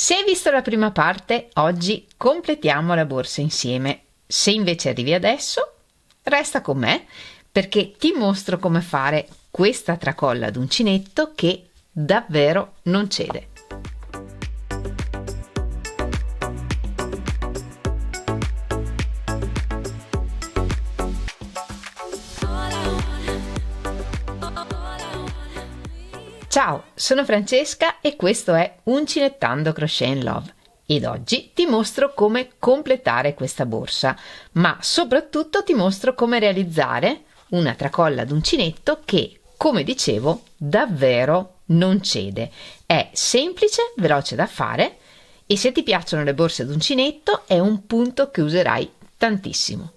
Se hai visto la prima parte, oggi completiamo la borsa insieme. Se invece arrivi adesso, resta con me perché ti mostro come fare questa tracolla ad uncinetto che davvero non cede. Ciao, sono Francesca e questo è Uncinettando Crochet in Love ed oggi ti mostro come completare questa borsa, ma soprattutto ti mostro come realizzare una tracolla ad uncinetto che, come dicevo, davvero non cede. È semplice, veloce da fare e se ti piacciono le borse ad uncinetto è un punto che userai tantissimo.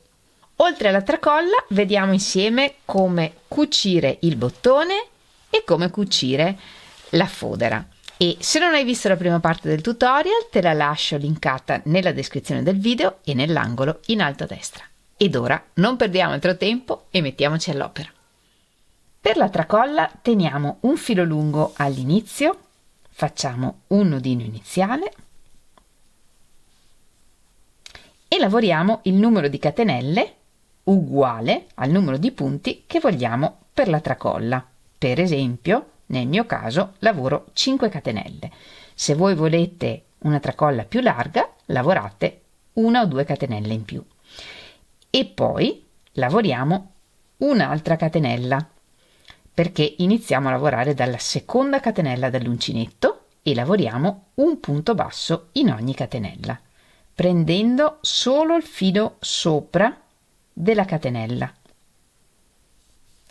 Oltre alla tracolla, vediamo insieme come cucire il bottone e come cucire la fodera. E se non hai visto la prima parte del tutorial, te la lascio linkata nella descrizione del video e nell'angolo in alto a destra. Ed ora non perdiamo altro tempo e mettiamoci all'opera. Per la tracolla teniamo un filo lungo all'inizio, facciamo un nodino iniziale e lavoriamo il numero di catenelle uguale al numero di punti che vogliamo per la tracolla. Per esempio, nel mio caso lavoro 5 catenelle. Se voi volete una tracolla più larga, lavorate 1 o 2 catenelle in più. E poi lavoriamo un'altra catenella, perché iniziamo a lavorare dalla seconda catenella dell'uncinetto e lavoriamo un punto basso in ogni catenella, prendendo solo il filo sopra della catenella.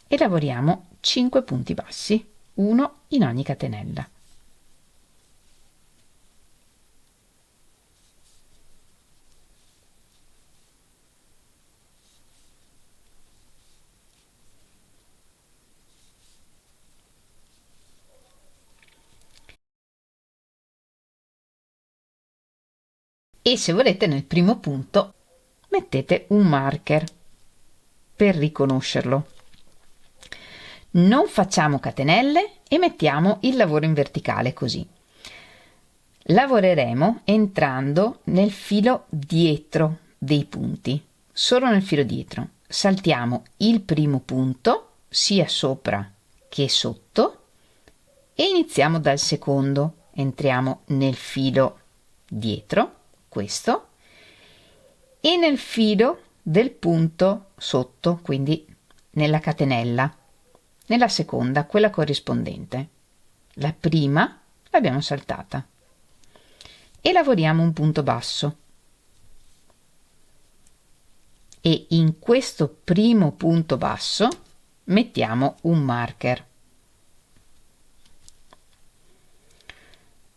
E lavoriamo 5 punti bassi, uno in ogni catenella. E se volete nel primo punto mettete un marker per riconoscerlo. Non facciamo catenelle e mettiamo il lavoro in verticale così. Lavoreremo entrando nel filo dietro dei punti, solo nel filo dietro. Saltiamo il primo punto sia sopra che sotto e iniziamo dal secondo. Entriamo nel filo dietro, questo, e nel filo del punto sotto, quindi nella catenella. Nella seconda, quella corrispondente. La prima l'abbiamo saltata e lavoriamo un punto basso. E in questo primo punto basso mettiamo un marker.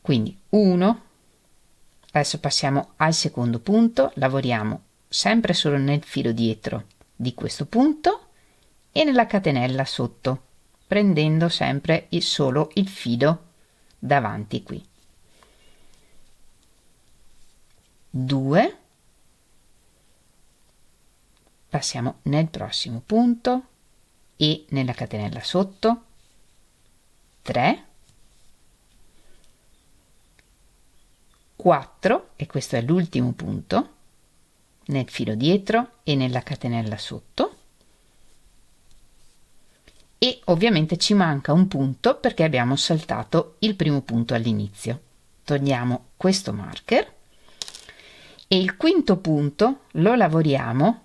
Quindi 1, adesso passiamo al secondo punto, lavoriamo sempre solo nel filo dietro di questo punto e nella catenella sotto, prendendo sempre solo il filo davanti qui. 2, passiamo nel prossimo punto e nella catenella sotto, 3, 4, e questo è l'ultimo punto, nel filo dietro e nella catenella sotto, e ovviamente ci manca un punto perché abbiamo saltato il primo punto all'inizio. Togliamo questo marker e il quinto punto lo lavoriamo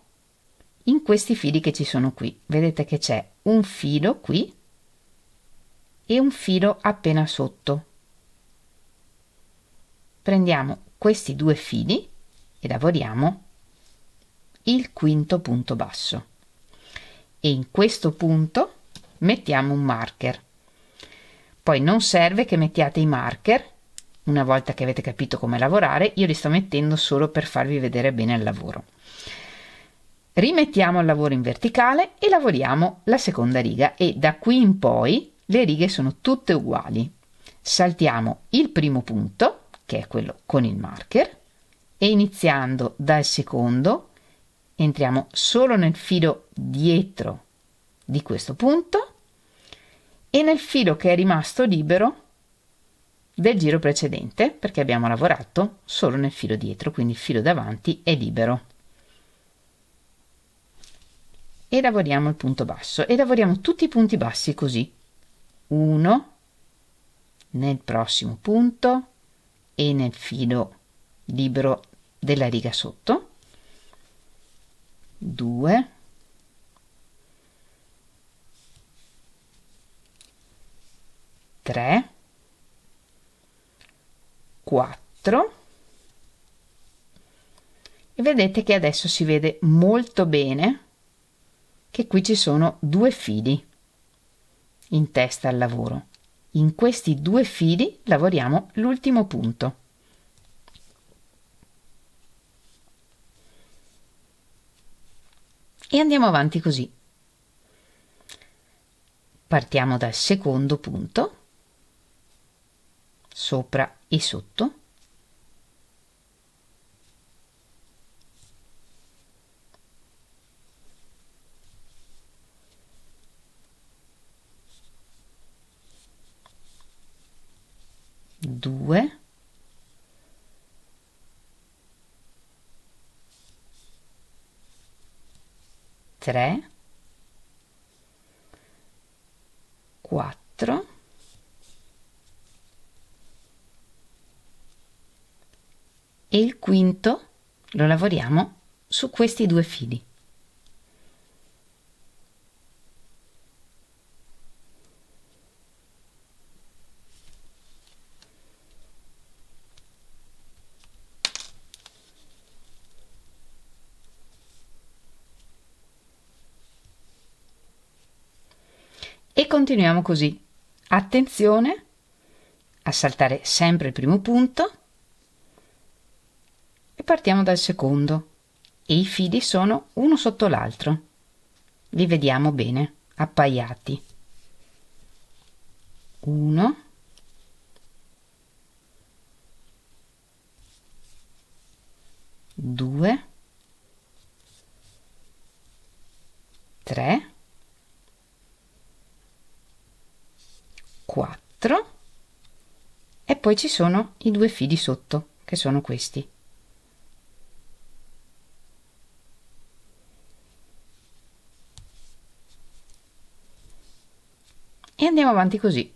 in questi fili che ci sono qui. Vedete che c'è un filo qui e un filo appena sotto. Prendiamo questi due fili e lavoriamo il quinto punto basso e in questo punto mettiamo un marker. Poi non serve che mettiate i marker una volta che avete capito come lavorare, io li sto mettendo solo per farvi vedere bene il lavoro. Rimettiamo il lavoro in verticale e lavoriamo la seconda riga e da qui in poi le righe sono tutte uguali. Saltiamo il primo punto, che è quello con il marker, e iniziando dal secondo entriamo solo nel filo dietro di questo punto e nel filo che è rimasto libero del giro precedente, perché abbiamo lavorato solo nel filo dietro, quindi il filo davanti è libero. E lavoriamo il punto basso e lavoriamo tutti i punti bassi così, 1 nel prossimo punto e nel filo libero della riga sotto, 2, 3, 4 e vedete che adesso si vede molto bene che qui ci sono 2 fili in testa al lavoro. In questi 2 fili lavoriamo l'ultimo punto. E andiamo avanti così. Partiamo dal secondo punto, sopra e sotto, due, tre, 4 e il quinto lo lavoriamo su questi 2 fili. E continuiamo così. Attenzione a saltare sempre il primo punto e partiamo dal secondo e i fili sono uno sotto l'altro. Li vediamo bene, appaiati. 1, 2, 3, 4 e poi ci sono i 2 fili sotto, che sono questi. E andiamo avanti così.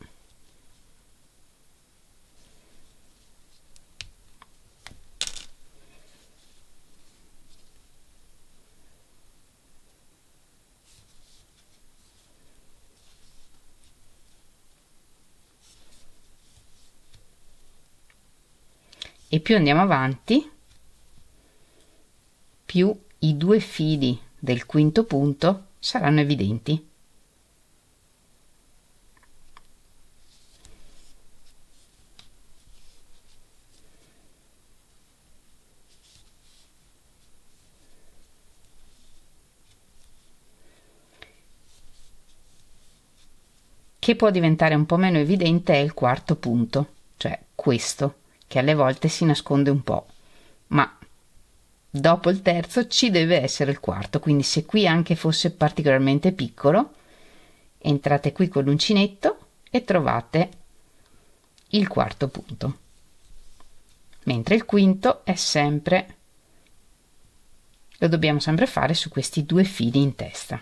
E più andiamo avanti, più i 2 fili del quinto punto saranno evidenti. Che può diventare un po' meno evidente è il quarto punto, cioè questo, che alle volte si nasconde un po', ma dopo il terzo ci deve essere il quarto, quindi se qui anche fosse particolarmente piccolo, entrate qui con l'uncinetto e trovate il quarto punto, mentre il quinto è sempre, lo dobbiamo sempre fare su questi 2 fili in testa.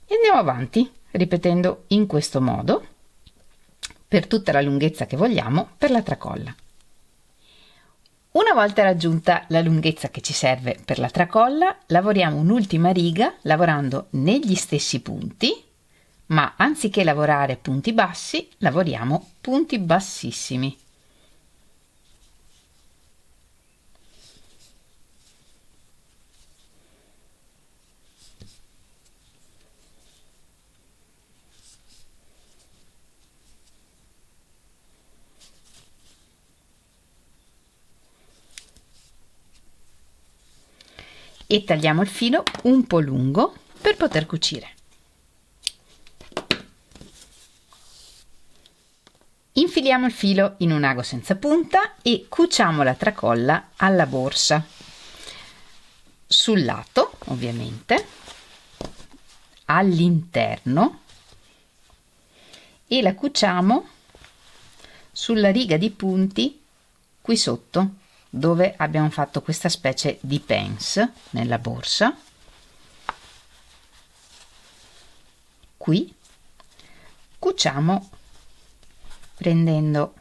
E andiamo avanti, ripetendo in questo modo, per tutta la lunghezza che vogliamo per la tracolla. Una volta raggiunta la lunghezza che ci serve per la tracolla, lavoriamo un'ultima riga lavorando negli stessi punti, ma anziché lavorare punti bassi, lavoriamo punti bassissimi. E tagliamo il filo un po' lungo per poter cucire. Infiliamo il filo in un ago senza punta e cuciamo la tracolla alla borsa, sul lato ovviamente, all'interno, e la cuciamo sulla riga di punti qui sotto, dove abbiamo fatto questa specie di pens nella borsa. Qui cuciamo prendendo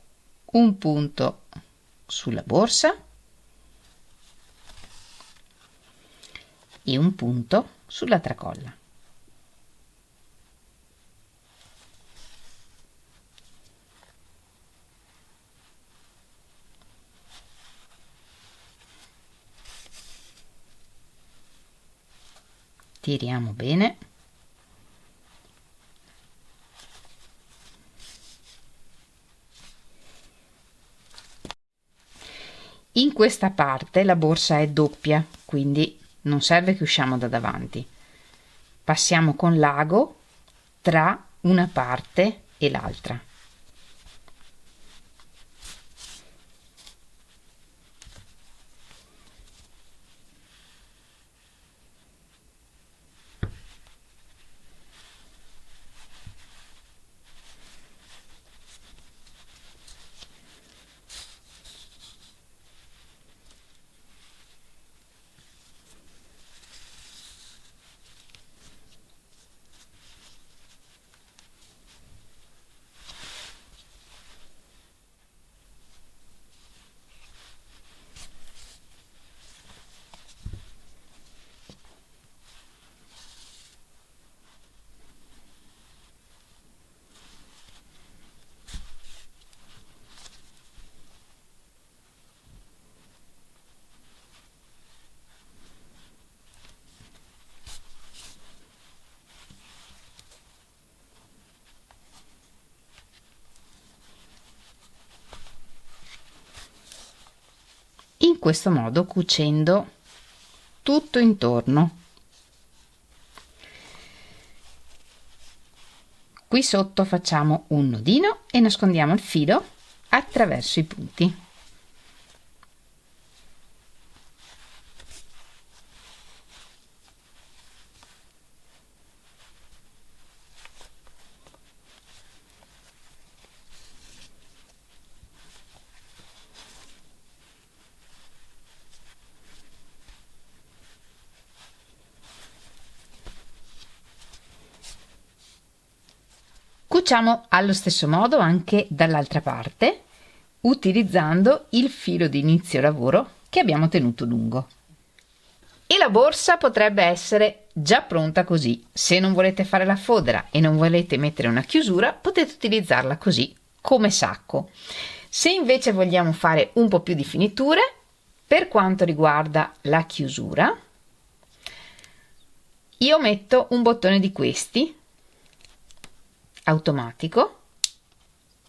un punto sulla borsa e un punto sulla tracolla. Tiriamo bene. In questa parte la borsa è doppia, quindi non serve che usciamo da davanti. Passiamo con l'ago tra una parte e l'altra. In questo modo, cucendo tutto intorno. Qui sotto facciamo un nodino e nascondiamo il filo attraverso i punti. Cuciamo allo stesso modo anche dall'altra parte, utilizzando il filo di inizio lavoro che abbiamo tenuto lungo. E la borsa potrebbe essere già pronta così. Se non volete fare la fodera e non volete mettere una chiusura, potete utilizzarla così, come sacco. Se invece vogliamo fare un po' più di finiture, per quanto riguarda la chiusura, io metto un bottone di questi automatico,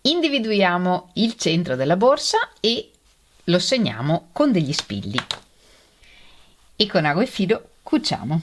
individuiamo il centro della borsa e lo segniamo con degli spilli e con ago e filo cuciamo.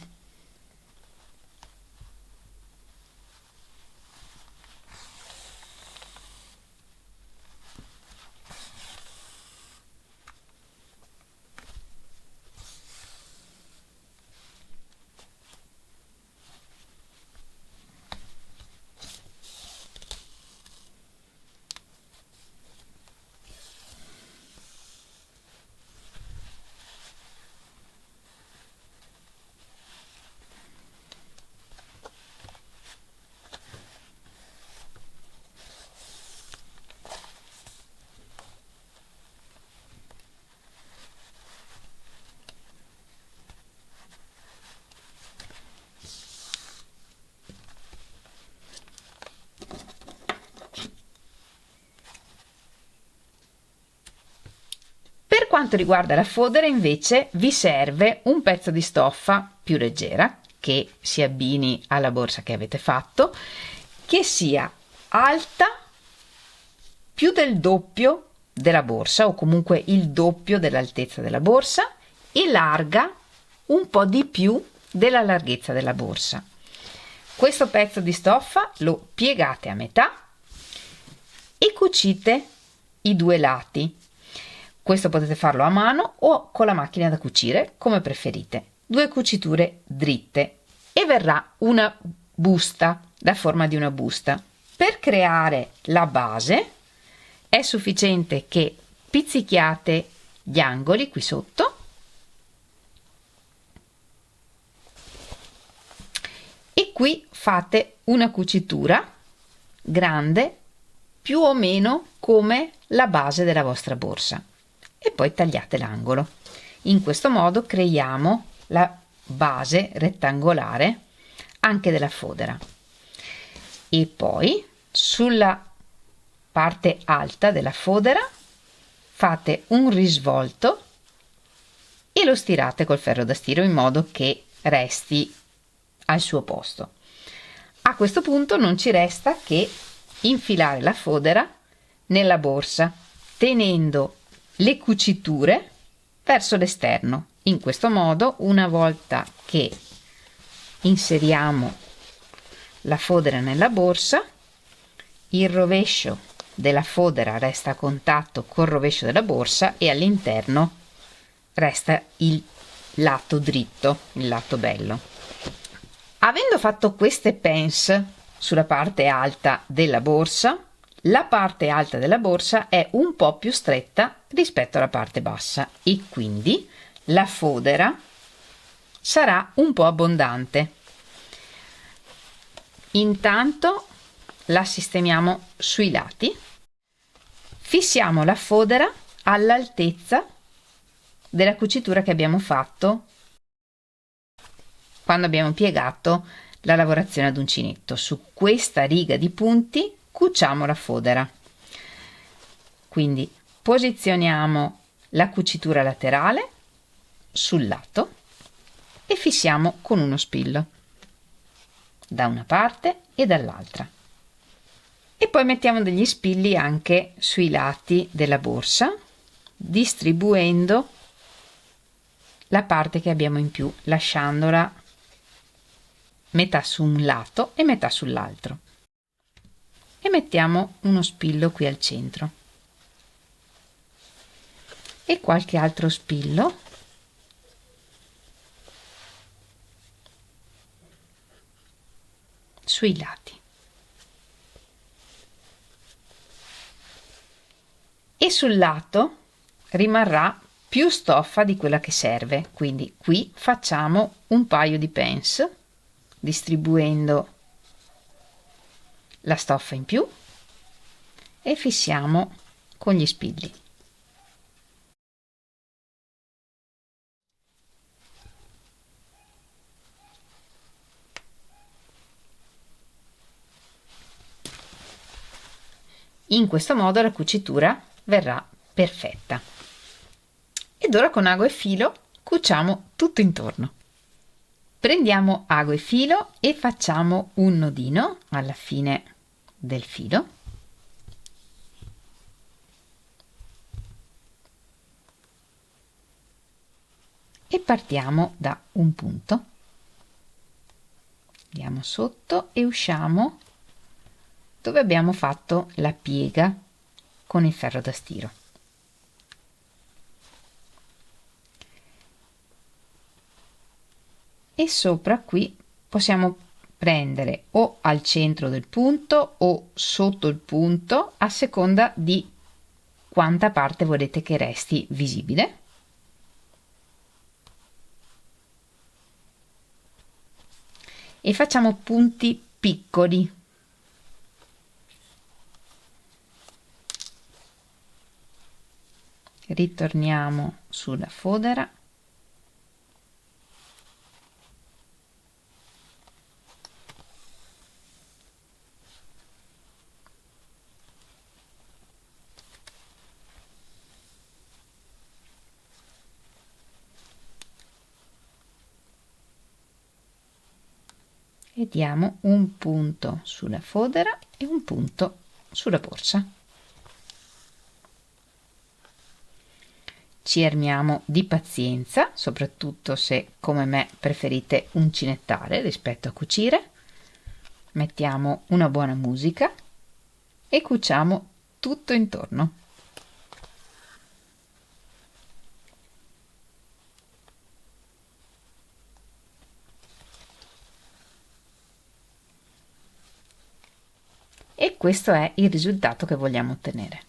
Per quanto riguarda la fodera, invece, vi serve un pezzo di stoffa più leggera che si abbini alla borsa che avete fatto, che sia alta più del doppio della borsa o comunque il doppio dell'altezza della borsa e larga un po' di più della larghezza della borsa. Questo pezzo di stoffa lo piegate a metà e cucite i due lati. Questo potete farlo a mano o con la macchina da cucire, come preferite. 2 cuciture dritte e verrà una busta, la forma di una busta. Per creare la base È sufficiente che pizzichiate gli angoli qui sotto e qui fate una cucitura grande più o meno come la base della vostra borsa e poi tagliate l'angolo. In questo modo creiamo la base rettangolare anche della fodera e poi sulla parte alta della fodera fate un risvolto e lo stirate col ferro da stiro in modo che resti al suo posto. A questo punto non ci resta che infilare la fodera nella borsa tenendo le cuciture verso l'esterno. In questo modo, una volta che inseriamo la fodera nella borsa, il rovescio della fodera resta a contatto col rovescio della borsa e all'interno resta il lato dritto, il lato bello. Avendo fatto queste pinze sulla parte alta della borsa, la parte alta della borsa è un po' più stretta rispetto alla parte bassa e quindi la fodera sarà un po' abbondante. Intanto la sistemiamo sui lati, fissiamo la fodera all'altezza della cucitura che abbiamo fatto quando abbiamo piegato la lavorazione ad uncinetto. Su questa riga di punti cuciamo la fodera, quindi posizioniamo la cucitura laterale sul lato e fissiamo con uno spillo da una parte e dall'altra e poi mettiamo degli spilli anche sui lati della borsa distribuendo la parte che abbiamo in più, lasciandola metà su un lato e metà sull'altro e mettiamo uno spillo qui al centro e qualche altro spillo sui lati e sul lato rimarrà più stoffa di quella che serve, quindi qui facciamo un paio di pinze distribuendo la stoffa in più e fissiamo con gli spilli. In questo modo la cucitura verrà perfetta. Ed ora con ago e filo cuciamo tutto intorno. Prendiamo ago e filo e facciamo un nodino alla fine del filo e partiamo da un punto, andiamo sotto e usciamo dove abbiamo fatto la piega con il ferro da stiro. E sopra qui possiamo prendere o al centro del punto o sotto il punto a seconda di quanta parte volete che resti visibile. E facciamo punti piccoli. Ritorniamo sulla fodera e diamo un punto sulla fodera e un punto sulla borsa. Ci armiamo di pazienza, soprattutto se come me preferite uncinettare rispetto a cucire. Mettiamo una buona musica e cuciamo tutto intorno. E questo è il risultato che vogliamo ottenere.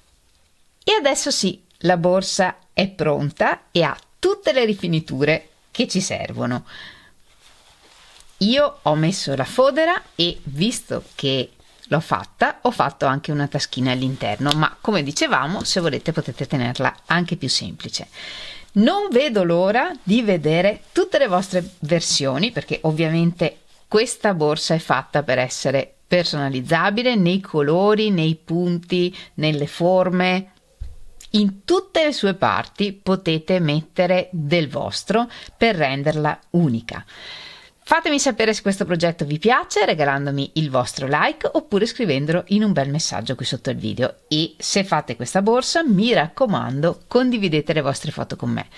adesso sì, la borsa è pronta e ha tutte le rifiniture che ci servono. Io ho messo la fodera e visto che l'ho fatta, ho fatto anche una taschina all'interno, ma come dicevamo, se volete potete tenerla anche più semplice. Non vedo l'ora di vedere tutte le vostre versioni, perché ovviamente questa borsa è fatta per essere personalizzabile nei colori, nei punti, nelle forme. In tutte le sue parti potete mettere del vostro per renderla unica. Fatemi sapere se questo progetto vi piace regalandomi il vostro like oppure scrivendolo in un bel messaggio qui sotto il video, e se fate questa borsa mi raccomando condividete le vostre foto con me.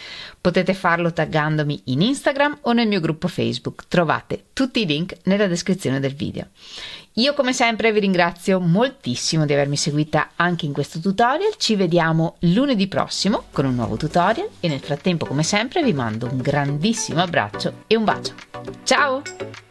Potete farlo taggandomi in Instagram o nel mio gruppo Facebook, trovate tutti i link nella descrizione del video. Io come sempre vi ringrazio moltissimo di avermi seguita anche in questo tutorial, ci vediamo lunedì prossimo con un nuovo tutorial e nel frattempo come sempre vi mando un grandissimo abbraccio e un bacio. Ciao!